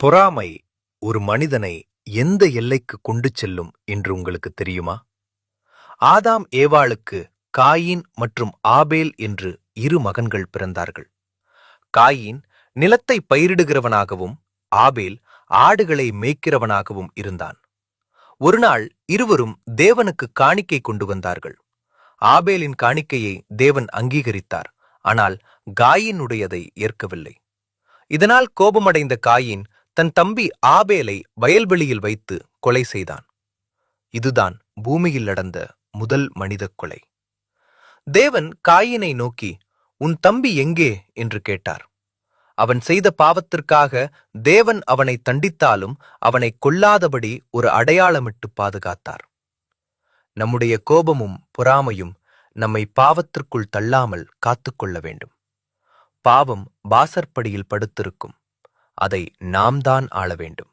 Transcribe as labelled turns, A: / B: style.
A: பொறாமை ஒரு மனிதனை எந்த எல்லைக்கு கொண்டு செல்லும் என்று உங்களுக்கு தெரியுமா? ஆதாம் ஏவாளுக்கு காயீன் மற்றும் ஆபேல் என்று இரு மகன்கள் பிறந்தார்கள். காயீன் நிலத்தை பயிரிடுகிறவனாகவும் ஆபேல் ஆடுகளை மேய்க்கிறவனாகவும் இருந்தான். ஒருநாள் இருவரும் தேவனுக்கு காணிக்கை கொண்டு வந்தார்கள். ஆபேலின் காணிக்கையை தேவன் அங்கீகரித்தார், ஆனால் காயீனுடையதை ஏற்கவில்லை. இதனால் கோபமடைந்த காயீன் தன் தம்பி ஆபேலை வயல்வெளியில் வைத்து கொலை செய்தான். இதுதான் பூமியில் நடந்த முதல் மனித கொலை. தேவன் காயீனை நோக்கி, உன் தம்பி எங்கே என்று கேட்டார். அவன் செய்த பாவத்திற்காக தேவன் அவனை தண்டித்தாலும் அவனை கொல்லாதபடி ஒரு அடையாளமிட்டு பாதுகாத்தார். நம்முடைய கோபமும் பொறாமையும் நம்மை பாவத்திற்குள் தள்ளாமல் காத்துக்கொள்ள வேண்டும். பாவம் வாசற்படியில் படுத்திருக்கும், அதை நாம் தான் ஆள வேண்டும்.